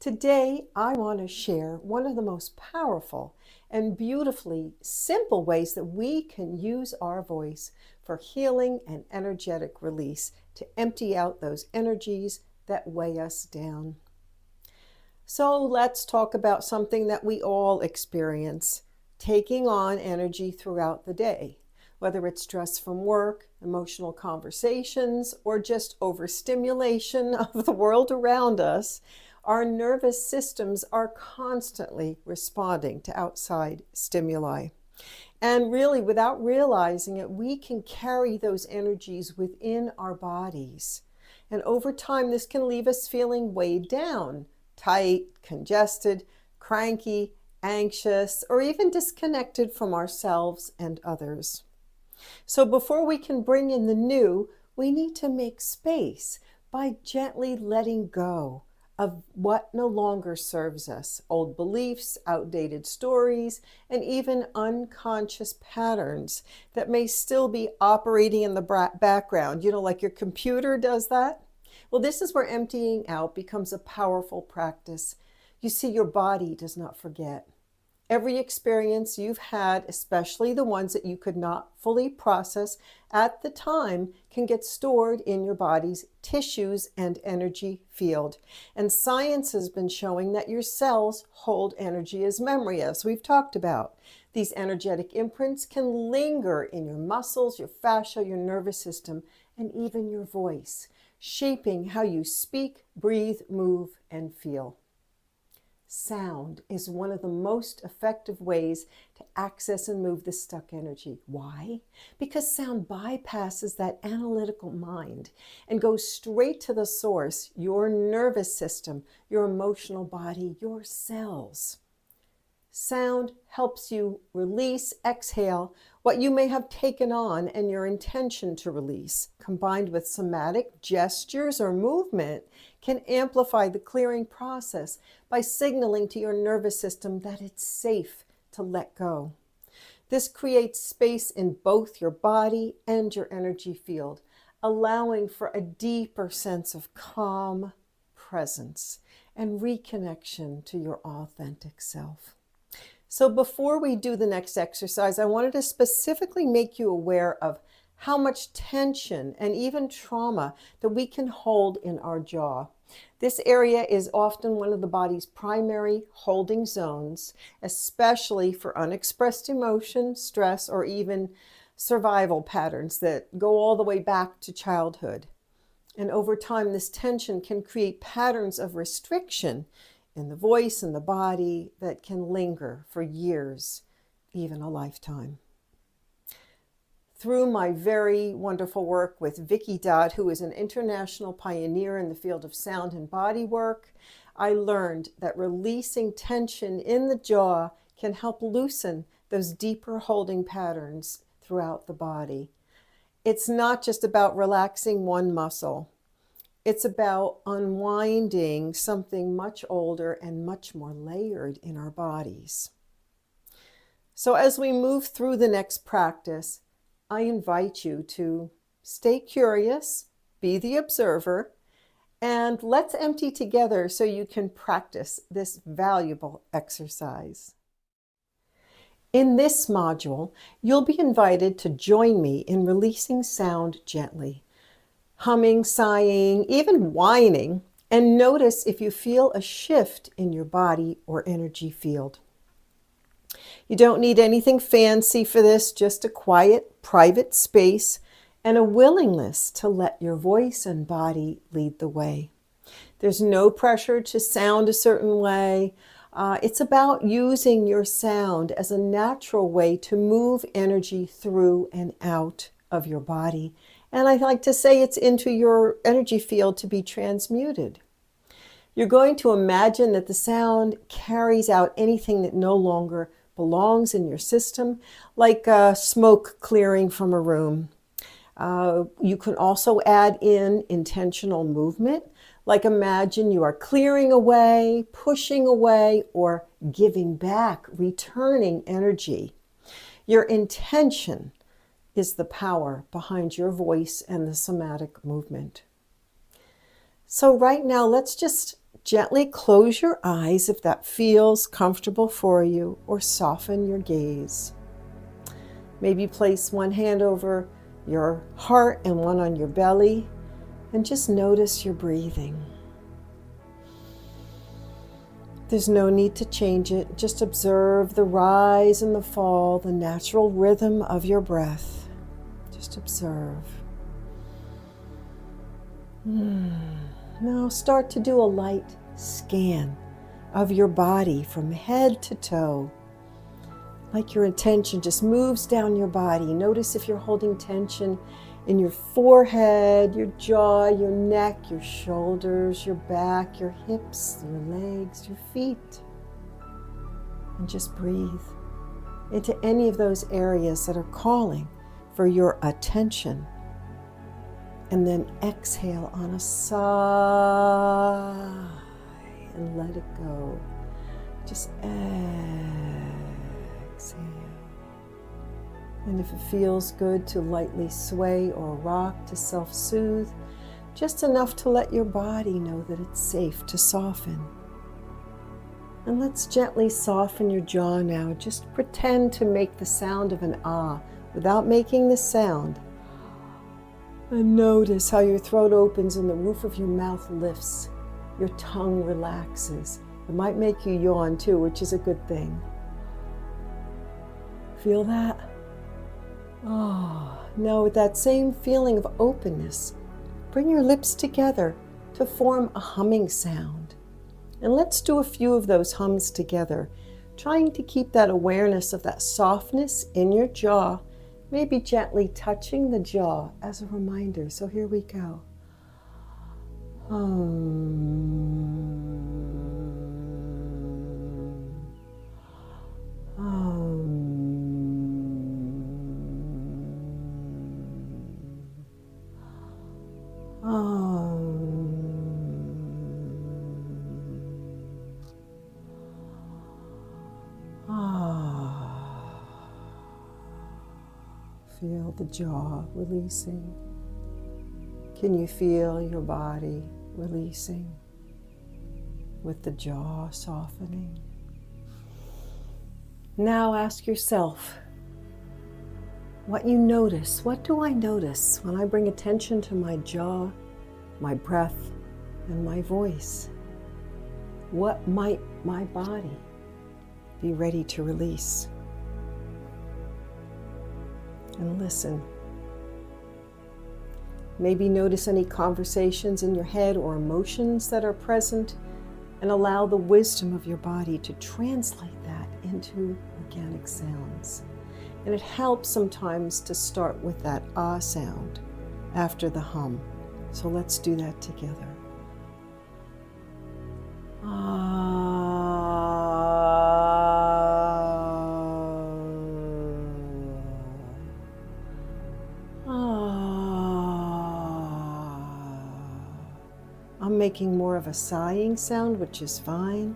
Today, I want to share one of the most powerful and beautifully simple ways that we can use our voice for healing and energetic release to empty out those energies that weigh us down. So let's talk about something that we all experience, taking on energy throughout the day. Whether it's stress from work, emotional conversations, or just overstimulation of the world around us, our nervous systems are constantly responding to outside stimuli. And really, without realizing it, we can carry those energies within our bodies. And over time, this can leave us feeling weighed down, tight, congested, cranky, anxious, or even disconnected from ourselves and others. So before we can bring in the new, we need to make space by gently letting go of what no longer serves us, old beliefs, outdated stories, and even unconscious patterns that may still be operating in the background, like your computer does that. Well, this is where emptying out becomes a powerful practice. You see, your body does not forget. Every experience you've had, especially the ones that you could not fully process at the time, can get stored in your body's tissues and energy field. And science has been showing that your cells hold energy as memory, as we've talked about. These energetic imprints can linger in your muscles, your fascia, your nervous system, and even your voice, shaping how you speak, breathe, move, and feel. Sound is one of the most effective ways to access and move the stuck energy. Why? Because sound bypasses that analytical mind and goes straight to the source, your nervous system, your emotional body, your cells. Sound helps you release, exhale what you may have taken on and your intention to release, combined with somatic gestures or movement, can amplify the clearing process by signaling to your nervous system that it's safe to let go. This creates space in both your body and your energy field, allowing for a deeper sense of calm, presence, and reconnection to your authentic self. So before we do the next exercise, I wanted to specifically make you aware of how much tension and even trauma that we can hold in our jaw. This area is often one of the body's primary holding zones, especially for unexpressed emotion, stress, or even survival patterns that go all the way back to childhood. And over time, this tension can create patterns of restriction in the voice and the body that can linger for years, even a lifetime. Through my very wonderful work with Vicky Dodd, who is an international pioneer in the field of sound and body work, I learned that releasing tension in the jaw can help loosen those deeper holding patterns throughout the body. It's not just about relaxing one muscle. It's about unwinding something much older and much more layered in our bodies. So as we move through the next practice, I invite you to stay curious, be the observer, and let's empty together so you can practice this valuable exercise. In this module, you'll be invited to join me in releasing sound gently. Humming, sighing, even whining, and notice if you feel a shift in your body or energy field. You don't need anything fancy for this, just a quiet, private space and a willingness to let your voice and body lead the way. There's no pressure to sound a certain way. It's about using your sound as a natural way to move energy through and out of your body. And I like to say it's into your energy field to be transmuted. You're going to imagine that the sound carries out anything that no longer belongs in your system, like smoke clearing from a room. You can also add in intentional movement, like imagine you are clearing away, pushing away, or giving back, returning energy. Your intention is the power behind your voice and the somatic movement. So right now, let's just gently close your eyes if that feels comfortable for you, or soften your gaze. Maybe place one hand over your heart and one on your belly, and just notice your breathing. There's no need to change it. Just observe the rise and the fall, the natural rhythm of your breath. Just observe. Now start to do a light scan of your body from head to toe. Like your attention just moves down your body. Notice if you're holding tension in your forehead, your jaw, your neck, your shoulders, your back, your hips, your legs, your feet. And just breathe into any of those areas that are calling for your attention. And then exhale on a sigh and let it go. Just exhale. And if it feels good to lightly sway or rock to self-soothe, just enough to let your body know that it's safe to soften. And let's gently soften your jaw now. Just pretend to make the sound of an ah without making the sound. And notice how your throat opens and the roof of your mouth lifts. Your tongue relaxes. It might make you yawn too, which is a good thing. Feel that? Oh, now with that same feeling of openness, bring your lips together to form a humming sound. And let's do a few of those hums together, trying to keep that awareness of that softness in your jaw, maybe gently touching the jaw as a reminder. So here we go. Feel the jaw releasing. Can you feel your body releasing with the jaw softening? Now ask yourself what you notice. What do I notice when I bring attention to my jaw, my breath, and my voice? What might my body be ready to release? And listen. Maybe notice any conversations in your head or emotions that are present, and allow the wisdom of your body to translate that into organic sounds. And it helps sometimes to start with that ah sound after the hum. So let's do that together. I'm making more of a sighing sound, which is fine.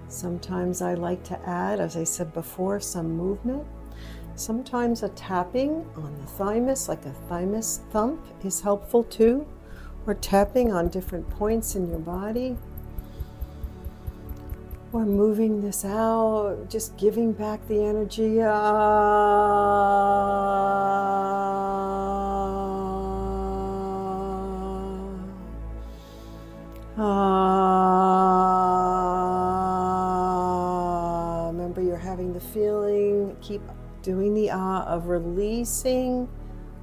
Sometimes I like to add, as I said before, some movement. Sometimes a tapping on the thymus, like a thymus thump, is helpful too, or tapping on different points in your body. Or moving this out, just giving back the energy. Remember, you're having the feeling, keep doing the ah of releasing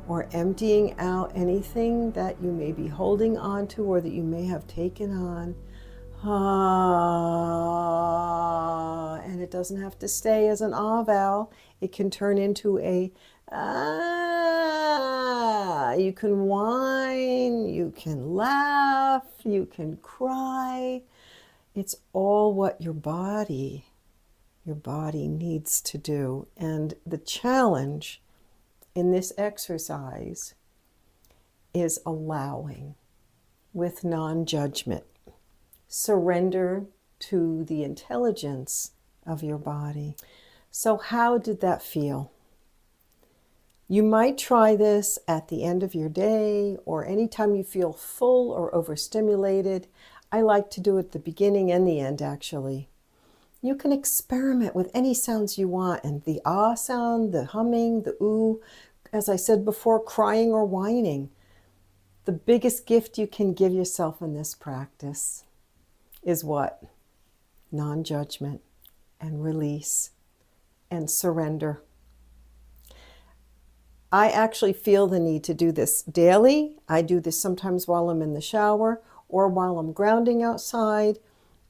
or emptying out anything that you may be holding on to or that you may have taken on. And it doesn't have to stay as an ah vowel. It can turn into a ah. You can whine, you can laugh, you can cry. It's all what your body needs to do. And the challenge in this exercise is allowing with non-judgment. Surrender to the intelligence of your body. So how did that feel? You might try this at the end of your day or anytime you feel full or overstimulated. I like to do it at the beginning and the end, actually. You can experiment with any sounds you want, and the ah sound, the humming, the ooh, as I said before, crying or whining. The biggest gift you can give yourself in this practice is what? Non-judgment and release and surrender. I actually feel the need to do this daily. I do this sometimes while I'm in the shower or while I'm grounding outside,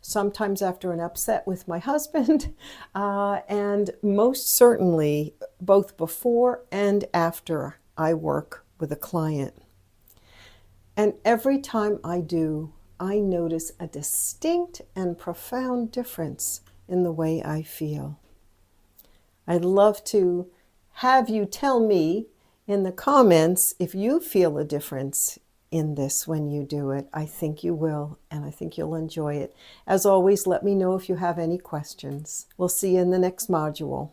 sometimes after an upset with my husband, and most certainly both before and after I work with a client. And every time I do, I notice a distinct and profound difference in the way I feel. I'd love to have you tell me in the comments if you feel a difference in this when you do it. I think you will, and I think you'll enjoy it. As always, let me know if you have any questions. We'll see you in the next module.